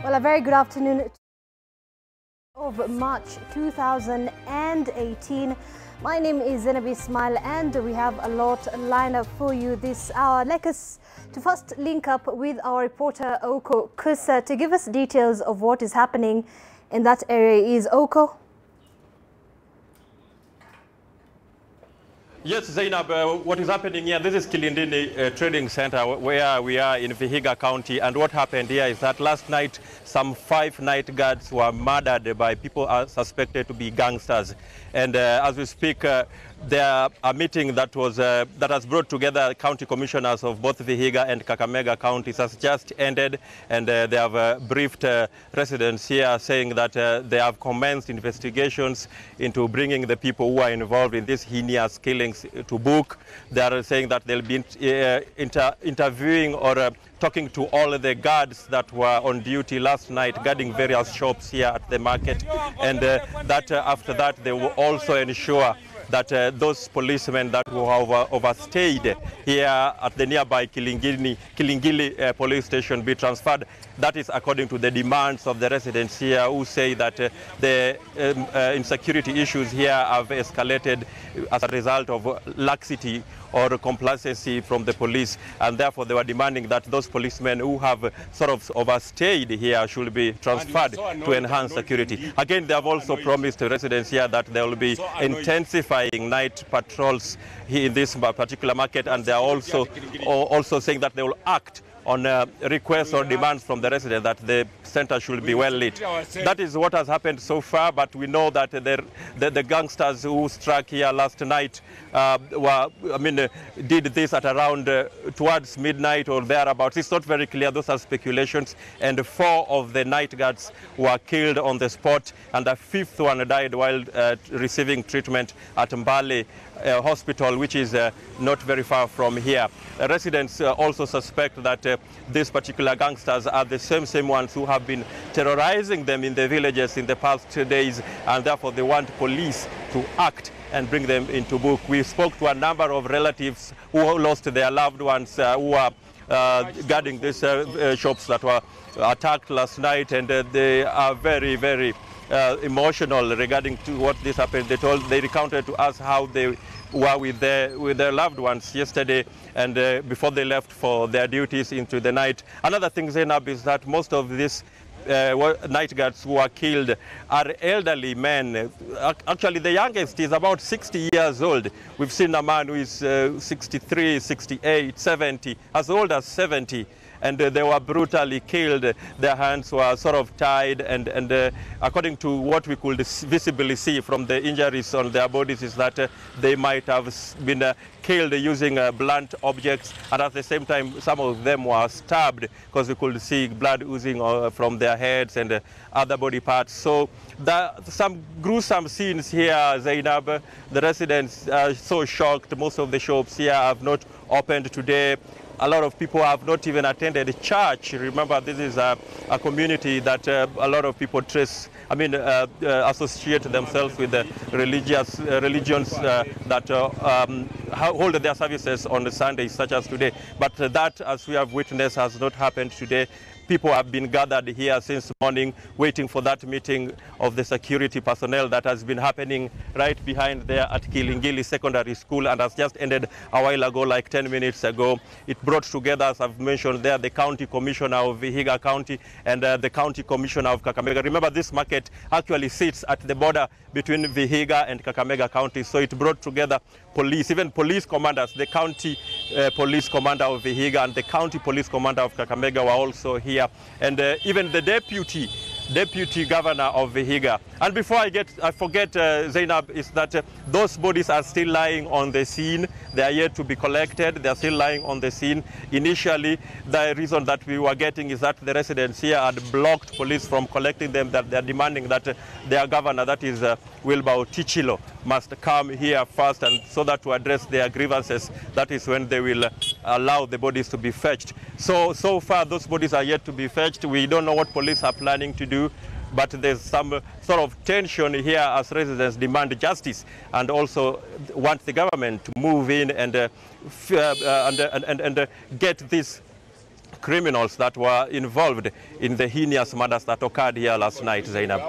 Well, a very good afternoon of March 2018. My name is Zainab Ismail and we have a lot lined up for you this hour. Like us to first link up with our reporter Oko Kusa to give us details of what is happening in that area. Is Oko? Yes, Zainab, what is happening here, this is Kilindini Trading Center where we are in Vihiga County, and what happened here is that last night some 5 night guards were murdered by people suspected to be gangsters. And as we speak, there a meeting that has brought together county commissioners of both Vihiga and Kakamega counties has just ended, and they have briefed residents here saying that they have commenced investigations into bringing the people who are involved in these heinous killings to book. They are saying that they'll be interviewing or talking to all the guards that were on duty last night guarding various shops here at the market, and that after that they will also ensure that those policemen that who have overstayed here at the nearby Kilingili police station be transferred. That is according to the demands of the residents here, who say that the insecurity issues here have escalated as a result of laxity or complacency from the police, and therefore they were demanding that those policemen who have sort of overstayed here should be transferred to enhance security. Again, they have also promised to residents here that they will be intensifying night patrols here in this particular market, and they are also saying that they will act on requests or demands from the residents that the center should be well lit. That is what has happened so far, but we know that the gangsters who struck here last night did this at around towards midnight or thereabouts. It's not very clear, those are speculations, and 4 of the night guards were killed on the spot, and a 5th one died while receiving treatment at Mbale hospital, which is not very far from here. Residents also suspect that these particular gangsters are the same ones who have been terrorizing them in the villages in the past 2 days, and therefore they want police to act and bring them into book. We spoke to a number of relatives who lost their loved ones who are guarding these shops that were attacked last night, and they are very, very emotional regarding to what this happened. They recounted to us how they were with their loved ones yesterday, and before they left for their duties into the night. Another thing, Zainab, is that most of these night guards who are killed are elderly men. Actually, the youngest is about 60 years old. We've seen a man who is 63, 68, 70, as old as 70. And they were brutally killed. Their hands were sort of tied, and according to what we could visibly see from the injuries on their bodies is that they might have been killed using blunt objects, and at the same time some of them were stabbed, because we could see blood oozing from their heads and other body parts. So some gruesome scenes here, Zainab. The residents are so shocked. Most of the shops here have not opened today. A lot of people have not even attended church. Remember, this is a community that a lot of people associate themselves with the religions that hold their services on Sundays, such as today. But that, as we have witnessed, has not happened today. People have been gathered here since morning, waiting for that meeting of the security personnel that has been happening right behind there at Kilingili Secondary School, and has just ended a while ago, like 10 minutes ago. It brought together, as I've mentioned there, the county commissioner of Vihiga County and the county commissioner of Kakamega. Remember, this market actually sits at the border between Vihiga and Kakamega counties, so it brought together police, even police commanders. The county police commander of Vihiga and the county police commander of Kakamega were also here, and even the deputy governor of Vihiga. And before I forget, Zainab, is that those bodies are still lying on the scene. They are yet to be collected. They are still lying on the scene. Initially, the reason that we were getting is that the residents here had blocked police from collecting them, that they are demanding that their governor, that is Wilbur Tichilo, must come here first, and so that to address their grievances, that is when they will allow the bodies to be fetched. So far, those bodies are yet to be fetched. We don't know what police are planning to do, but there's some sort of tension here as residents demand justice and also want the government to move in and get these criminals that were involved in the heinous murders that occurred here last night, Zainab.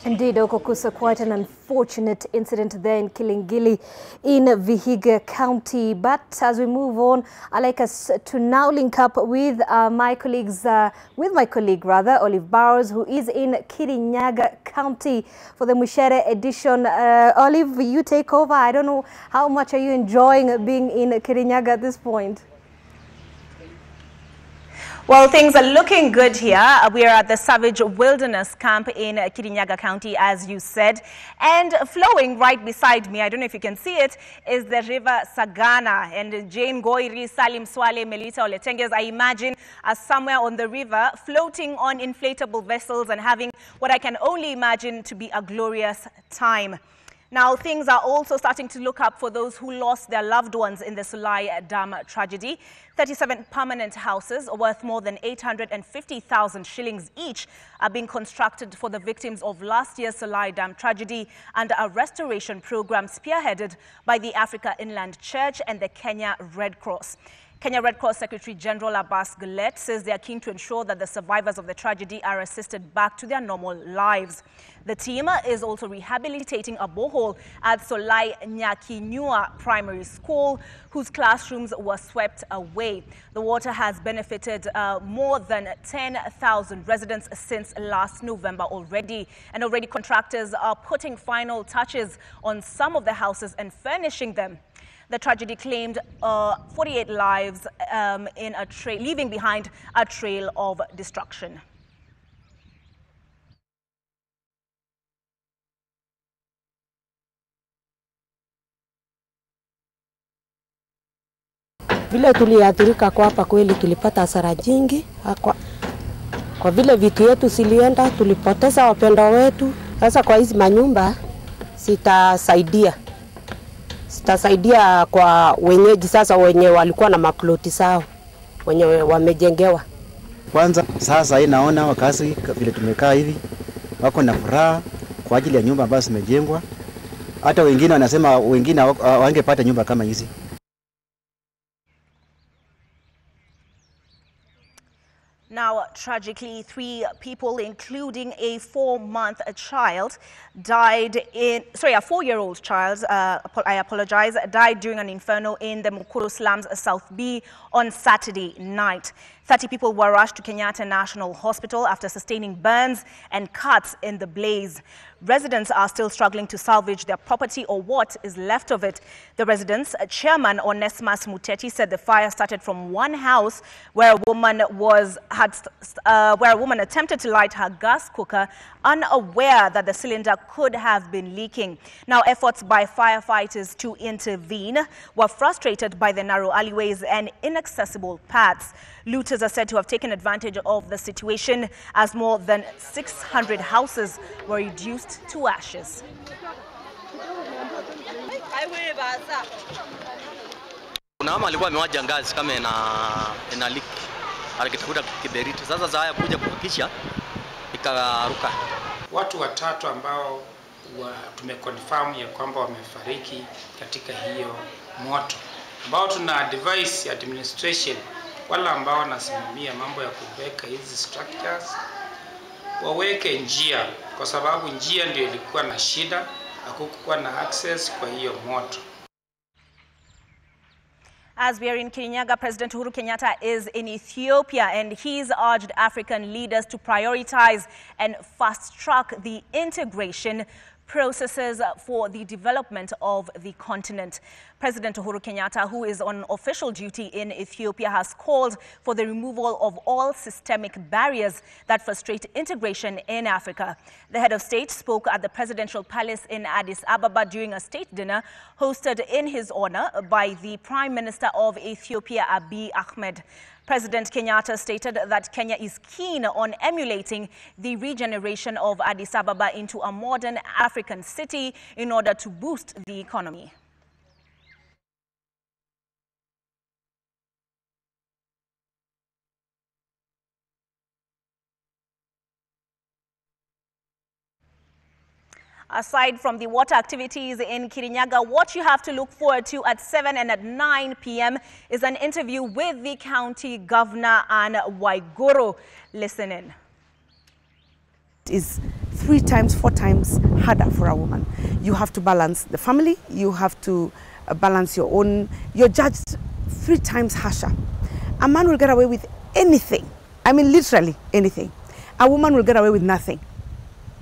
Indeed, Okukusa, quite an unfortunate incident there in Kilingili in Vihiga County. But as we move on, I'd like us to now link up with my colleague, Olive Burrows, who is in Kirinyaga County for the Mushere edition. Olive, you take over. I don't know, how much are you enjoying being in Kirinyaga at this point? Well, things are looking good here. We are at the Savage Wilderness Camp in Kirinyaga County, as you said. And flowing right beside me, I don't know if you can see it, is the river Sagana. And Jane Goiri, Salim Swale, Melita Oletenges, I imagine, are somewhere on the river, floating on inflatable vessels and having what I can only imagine to be a glorious time. Now, things are also starting to look up for those who lost their loved ones in the Solai Dam tragedy. 37 permanent houses worth more than 850,000 shillings each are being constructed for the victims of last year's Solai Dam tragedy under a restoration program spearheaded by the Africa Inland Church and the Kenya Red Cross. Kenya Red Cross Secretary General Abbas Gullet says they are keen to ensure that the survivors of the tragedy are assisted back to their normal lives. The team is also rehabilitating a borehole at Solai Nyakinyua Primary School, whose classrooms were swept away. The water has benefited more than 10,000 residents since last November already. And already contractors are putting final touches on some of the houses and furnishing them. The tragedy claimed 48 lives leaving behind a trail of destruction. Vile tuliathirika kwa hapa kweli tulipata hasara nyingi. Kwa vile vitu yetu zilienda, tulipoteza wapendwa wetu. Sasa kwa hizi manyumba sitasaidia kwa wenyeji sasa wenye walikuwa na maploti zao wenye wamejengewa. Kwanza sasa hii naona wakazi vile tumekaa hivi wako na furaha kwa ajili ya nyumba ambazo zimejengwa. Hata wengine wanasema wengine wangepata nyumba kama hizi. Now, tragically, 3 people, including a 4-month child, died in, sorry, a 4-year-old child, I apologize, died during an inferno in the Mukuru slums, South B, on Saturday night. 30 people were rushed to Kenyatta National Hospital after sustaining burns and cuts in the blaze. Residents are still struggling to salvage their property or what is left of it. The residents' chairman, Onesmus Muteti, said the fire started from one house where a woman attempted to light her gas cooker, unaware that the cylinder could have been leaking. Now, efforts by firefighters to intervene were frustrated by the narrow alleyways and inaccessible paths. Looters are said to have taken advantage of the situation as more than 600 houses were reduced to ashes. Kuna mama alikuwa amewaja ngazi kama ina leak. Alikitafuta kiberiti. Sasa zaya kuja kuhakisha ikaruka. Watu watatu ambao tumeconfirm ya kwamba wamefariki katika hiyo moto, ambao tuna advise administration wale ambao wanasimamia mambo ya kuweka hizi structures waweke njia, kwa sababu njia ndio ilikuwa na shida, hakukuwa na access kwa hiyo moto. As we are in Kirinyaga, President Uhuru Kenyatta is in Ethiopia, and he's urged African leaders to prioritize and fast-track the integration processes for the development of the continent. President Uhuru Kenyatta, who is on official duty in Ethiopia, has called for the removal of all systemic barriers that frustrate integration in Africa. The head of state spoke at the presidential palace in Addis Ababa during a state dinner hosted in his honor by the Prime Minister of Ethiopia, Abiy Ahmed. President Kenyatta stated that Kenya is keen on emulating the regeneration of Addis Ababa into a modern African city in order to boost the economy. Aside from the water activities in Kirinyaga, what you have to look forward to at 7 and at 9 p.m. is an interview with the county governor, Anne Waiguru. Listen in. It is 3 times, 4 times harder for a woman. You have to balance the family, you have to balance your own, you're judged 3 times harsher. A man will get away with anything. I mean, literally anything. A woman will get away with nothing.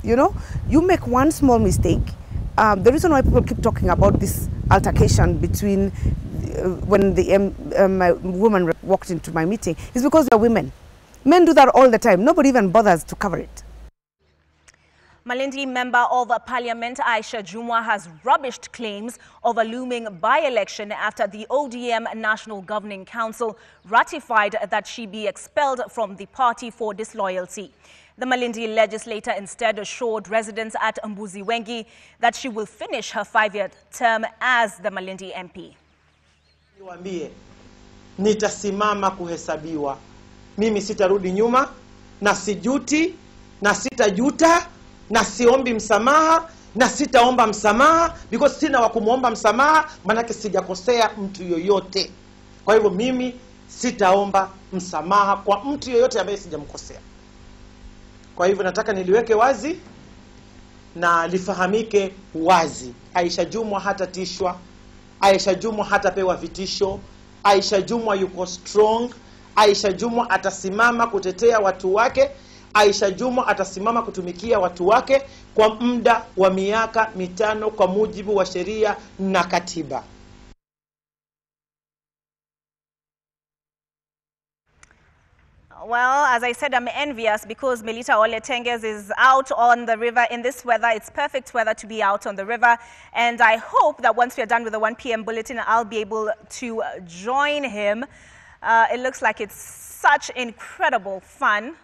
You know, you make one small mistake. The reason why people keep talking about this altercation between when the woman walked into my meeting is because they're women. Men do that all the time. Nobody even bothers to cover it. Malindi Member of Parliament Aisha Jumwa has rubbished claims of a looming by-election after the ODM National Governing Council ratified that she be expelled from the party for disloyalty. The Malindi legislator instead assured residents at Mbuzi Wengi that she will finish her 5-year term as the Malindi MP. Niwaambie, nitasimama kuhesabiwa. Mimi sitarudi nyuma, na sijuti, na sitajuta, na siombi msamaha, na sitaomba msamaha because sina wa kumuomba msamaha, manake sijakosea mtu yoyote. Kwa hivyo mimi sitaomba msamaha kwa mtu yoyote ambaye sijamkosea. Kwa hivyo nataka niliweke wazi na lifahamike wazi. Aisha Jumwa hatatishwa, Aisha Jumwa hatapewa vitisho, Aisha Jumwa yuko strong, Aisha Jumwa atasimama kutetea watu wake, Aisha Jumwa atasimama kutumikia watu wake kwa muda wa miaka 5 kwa mujibu wa sheria na katiba. Well, as I said, I'm envious because Melita Ole Tenges is out on the river in this weather. It's perfect weather to be out on the river. And I hope that once we're done with the 1 p.m. bulletin, I'll be able to join him. It looks like it's such incredible fun.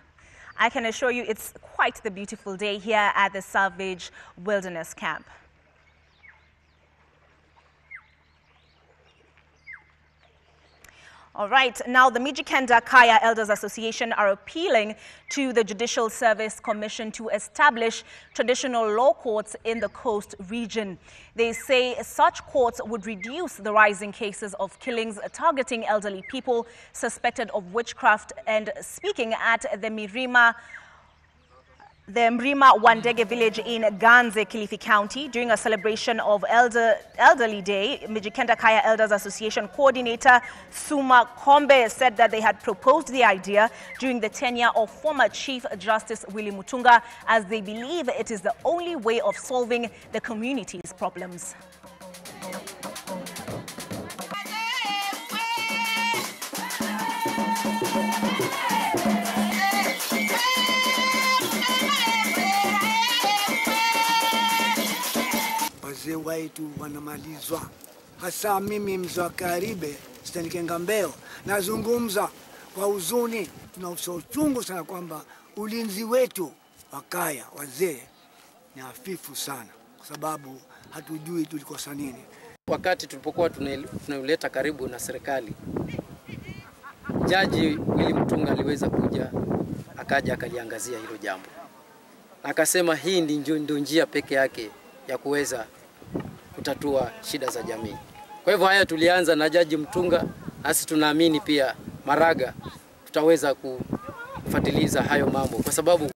I can assure you it's quite the beautiful day here at the Savage Wilderness Camp. All right, now the Mijikenda Kaya Elders Association are appealing to the Judicial Service Commission to establish traditional law courts in the coast region. They say such courts would reduce the rising cases of killings targeting elderly people suspected of witchcraft. And speaking at the Mrima Wandege village in Ganze, Kilifi County, during a celebration of Elderly Day, Mijikenda Kaya Elders Association coordinator Suma Kombe said that they had proposed the idea during the tenure of former Chief Justice Willy Mutunga, as they believe it is the only way of solving the community's problems. Wazee wetu wanamalizwa, hasa mimi mzee wa Karibe Stanikenga Mbeo nazungumza kwa huzuni na uchungu sana kwamba ulinzi wetu wa kaya wazee ni hafifu sana, kwa sababu hatujui tulikosa nini. Wakati tulipokuwa tunauleta karibu na serikali, Jaji Willy Mutunga aliweza kuja akaja akaliangazia hilo jambo. Akasema hii ndio njia peke yake ya kuweza kutatua shida za jamii. Kwa hivyo haya tulianza na Jaji Mutunga, nasi tunaamini pia Maraga tutaweza kufuatiliza hayo mambo kwa sababu.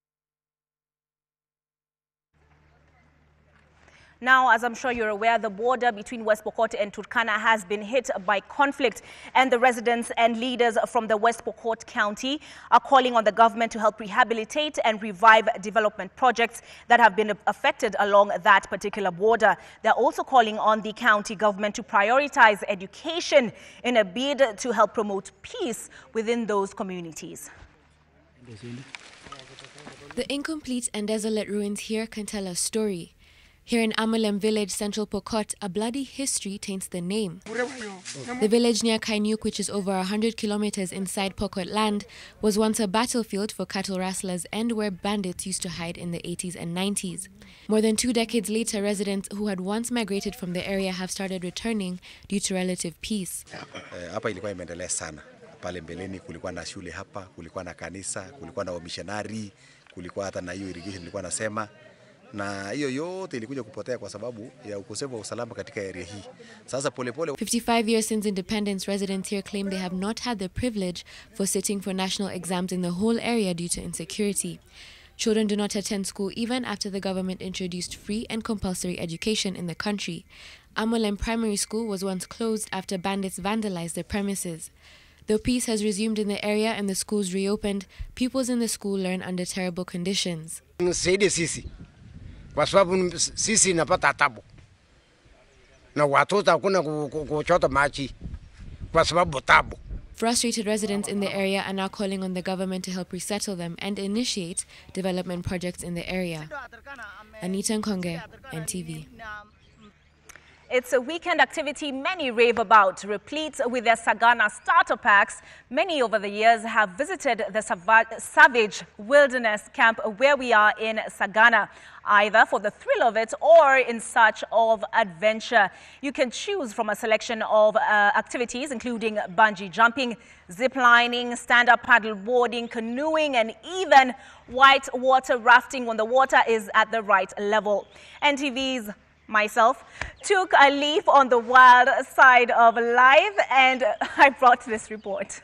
Now, as I'm sure you're aware, the border between West Pokot and Turkana has been hit by conflict, and the residents and leaders from the West Pokot County are calling on the government to help rehabilitate and revive development projects that have been affected along that particular border. They're also calling on the county government to prioritize education in a bid to help promote peace within those communities. The incomplete and desolate ruins here can tell a story. Here in Amalem village, Central Pokot, a bloody history taints the name. The village near Kainuk, which is over 100 kilometers inside Pokot land, was once a battlefield for cattle rustlers and where bandits used to hide in the 80s and 90s. More than 2 decades later, residents who had once migrated from the area have started returning due to relative peace. Hapa ilikuwa imeendelea sana. Pale mbeleni kulikuwa na shule hapa, kulikuwa na kanisa, kulikuwa na wamissionari, kulikuwa hata na hiyo irrigation nilikuwa nasema. na hiyo yote ilikuja kupotea kwa sababu ya ukosefu wa usalama katika area hii. Sasa polepole 55 years since independence, residents here claim they have not had the privilege for sitting for national exams in the whole area due to insecurity. Children do not attend school even after the government introduced free and compulsory education in the country. Amolem Primary School was once closed after bandits vandalized their premises. Though peace has resumed in the area and the schools reopened, pupils in the school learn under terrible conditions. Nisaidie sisi kwa sababu sisi napata tabu na watoto hakuna kuchota maji kwa sababu tabu. Frustrated residents in the area are now calling on the government to help resettle them and initiate development projects in the area. Anita Nkonge, NTV. It's a weekend activity many rave about, replete with their Sagana starter packs. Many over the years have visited the savage wilderness camp where we are in Sagana, either for the thrill of it or in search of adventure. You can choose from a selection of activities including bungee jumping, zip lining, stand-up paddle boarding, canoeing, and even white water rafting when the water is at the right level. NTV's myself took a leap on the wild side of life and I brought this report.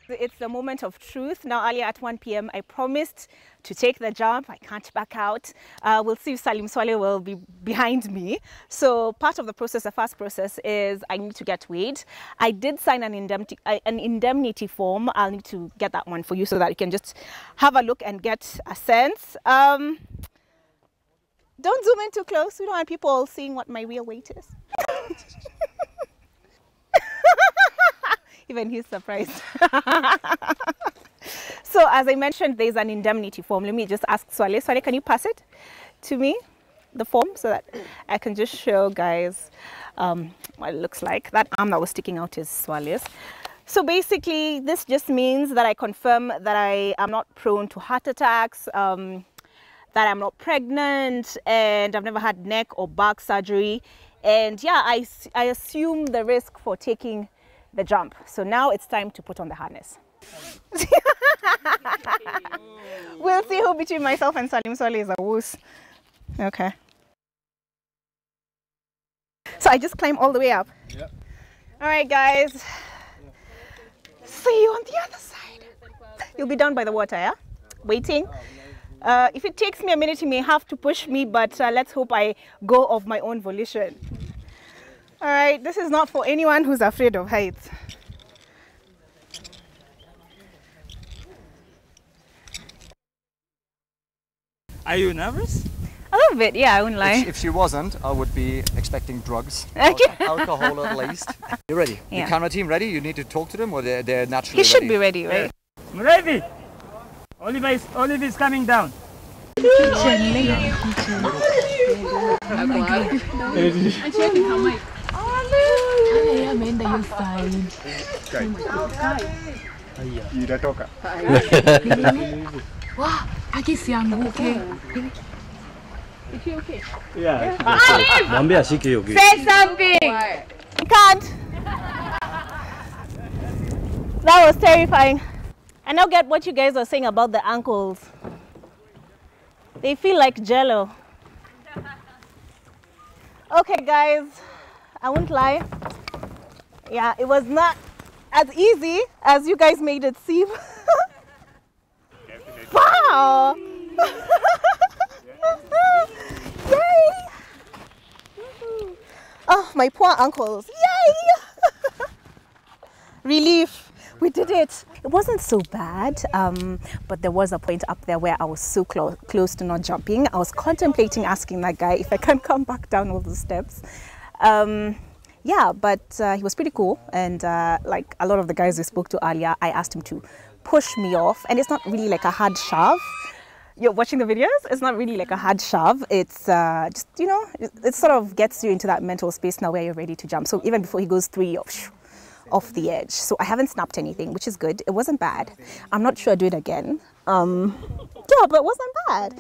It's the moment of truth. Now earlier at 1 p.m. I promised to take the jump. I can't back out. We'll see if Salim Swale will be behind me. So part of the process, the first process is I need to get weighed. I did sign an indemnity form. I'll need to get that one for you so that you can just have a look and get a sense. Don't zoom in too close. We don't want people seeing what my real weight is. Even he's surprised. So as I mentioned, there's an indemnity form. Let me just ask Swale. Swale, can you pass it to me, the form, so that I can just show guys what it looks like. That arm that was sticking out is Swale's. So basically, this just means that I confirm that I am not prone to heart attacks, that I'm not pregnant, and I've never had neck or back surgery. And yeah, I assume the risk for taking the jump. So now it's time to put on the harness. We'll see who between myself and Salim Swale is a woos. Okay. So I just climb all the way up. Yep. All right, guys. See you on the other side. You'll be down by the water, yeah? Waiting. If it takes me a minute, you may have to push me, but let's hope I go of my own volition. All right, this is not for anyone who's afraid of heights. Are you nervous? A little bit, yeah, I wouldn't lie. If she wasn't, I would be expecting drugs. Alcohol at least. You ready? Yeah. The camera team ready? You need to talk to them or they're naturally He should be ready, right? I'm ready. Olive is coming down. Say something! You can't. That was terrifying. I now get what you guys are saying about the ankles. They feel like jello. Okay, guys, I won't lie. Yeah, it was not as easy as you guys made it seem. Wow! Yay! Oh, my poor ankles. Yay! Relief. We did it. It wasn't so bad, but there was a point up there where I was so close to not jumping. I was contemplating asking that guy if I can come back down all the steps. Yeah, but he was pretty cool. And like a lot of the guys we spoke to earlier, I asked him to push me off. And it's not really like a hard shove. You're watching the videos, it's not really like a hard shove. It's just, you know, it sort of gets you into that mental space now where you're ready to jump. So even before he goes through, you're off the edge. So I haven't snapped anything, which is good. It wasn't bad. I'm not sure I'll do it again. Yeah, but it wasn't bad.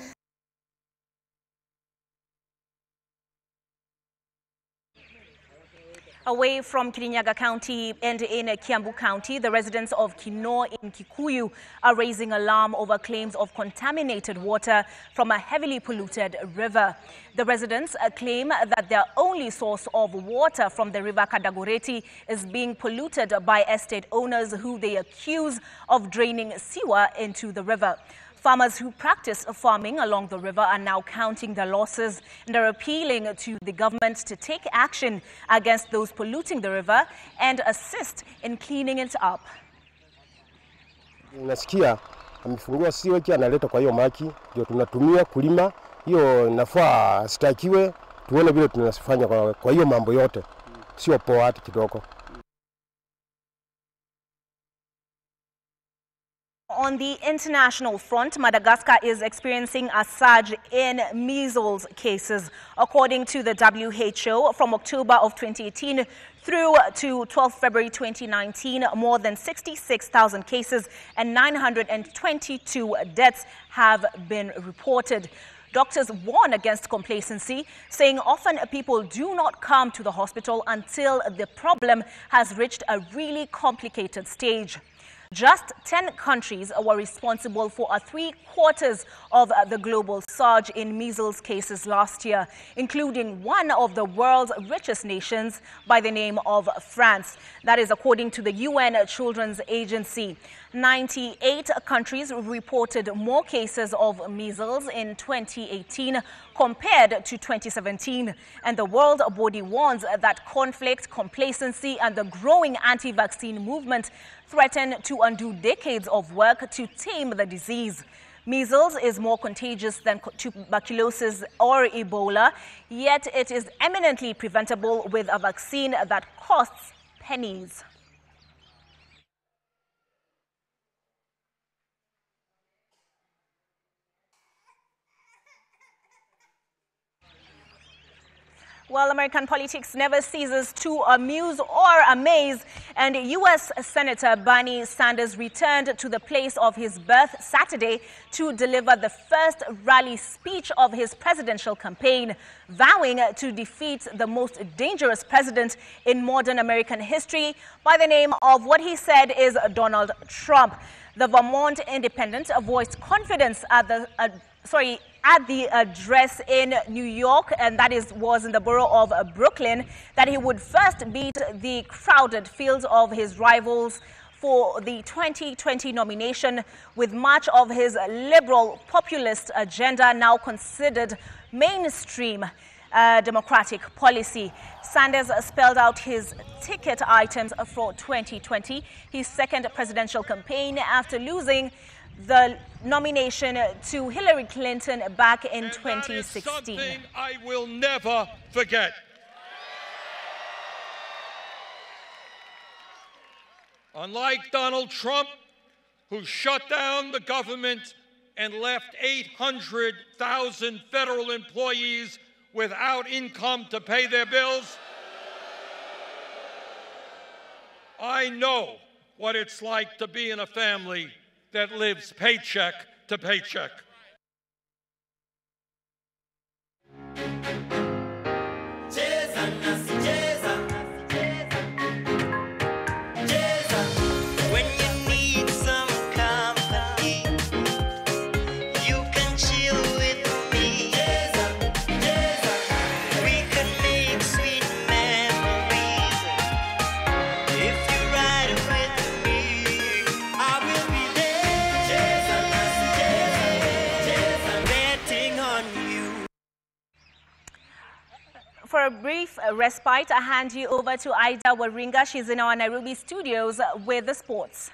Away from Kirinyaga County and in Kiambu County, the residents of Kino in Kikuyu are raising alarm over claims of contaminated water from a heavily polluted river. The residents claim that their only source of water from the river Kadagoreti is being polluted by estate owners who they accuse of draining sewer into the river. Farmers who practice farming along the river are now counting their losses and are appealing to the government to take action against those polluting the river and assist in cleaning it up. Unasikia amefungua siweji analeta kwa hiyo maji ndio tunatumia kulima, hiyo nafaa stakiwe, tuone vile tunafanya kwa hiyo mambo yote, sio poa hata kidogo. On the international front, Madagascar is experiencing a surge in measles cases. According to the WHO, from October of 2018 through to 12 February 2019, more than 66,000 cases and 922 deaths have been reported. Doctors warn against complacency, saying often people do not come to the hospital until the problem has reached a really complicated stage. Just 10 countries were responsible for 3/4 of the global surge in measles cases last year, including one of the world's richest nations by the name of France. That is according to the UN Children's Agency. 98 countries reported more cases of measles in 2018 compared to 2017. And the world body warns that conflict, complacency, and the growing anti-vaccine movement threaten to undo decades of work to tame the disease. Measles is more contagious than tuberculosis or Ebola, yet it is eminently preventable with a vaccine that costs pennies. Well, American politics never ceases to amuse or amaze, and U.S. Senator Bernie Sanders returned to the place of his birth Saturday to deliver the first rally speech of his presidential campaign, vowing to defeat the most dangerous president in modern American history by the name of what he said is Donald Trump. The Vermont Independent voiced confidence at the address in New York, and that was in the borough of Brooklyn, that he would first beat the crowded field of his rivals for the 2020 nomination, with much of his liberal populist agenda now considered mainstream Democratic policy. Sanders spelled out his ticket items for 2020, his second presidential campaign after losing the nomination to Hillary Clinton back in 2016. That is something I will never forget. Unlike Donald Trump, who shut down the government and left 800,000 federal employees without income to pay their bills, I know what it's like to be in a family that lives paycheck to paycheck. When you need some company, you can chill with me. We can make sweet memories. If you ride with me, I will be betting on you. For a brief respite, I hand you over to Aida Waringa. She's in our Nairobi studios with the sports.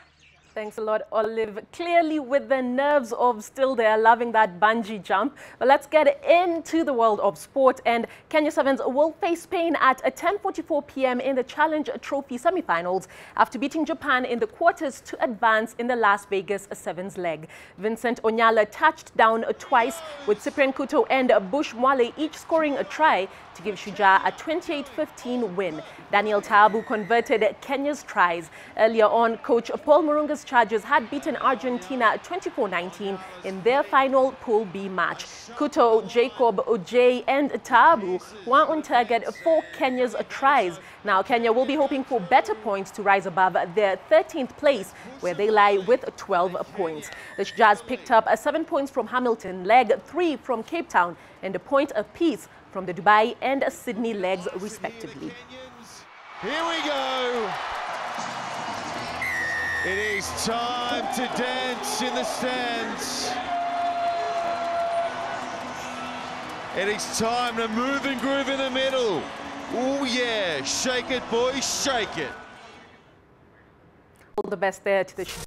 Thanks a lot, Olive. Clearly with the nerves of still there, loving that bungee jump. But let's get into the world of sport. And Kenya Sevens will face Spain at 10:44 p.m. in the Challenge Trophy semi-finals after beating Japan in the quarters to advance in the Las Vegas Sevens leg. Vincent Onyala touched down twice, with Cyprian Kuto and Bush Mwale each scoring a try to give Shujaa a 28-15 win. Daniel Taabu converted Kenya's tries. Earlier on, coach Paul Murunga's Chargers had beaten Argentina 24-19 in their final Pool B match. Kuto, Jacob, Ojay and Tabu were on target for Kenya's tries. Now Kenya will be hoping for better points to rise above their 13th place, where they lie with 12 points. The Jazz picked up 7 points from Hamilton leg, 3 from Cape Town and a point apiece from the Dubai and Sydney legs respectively. Here we go. It is time to dance in the stands. It is time to move and groove in the middle. Oh yeah, shake it boys, shake it. All the best there to the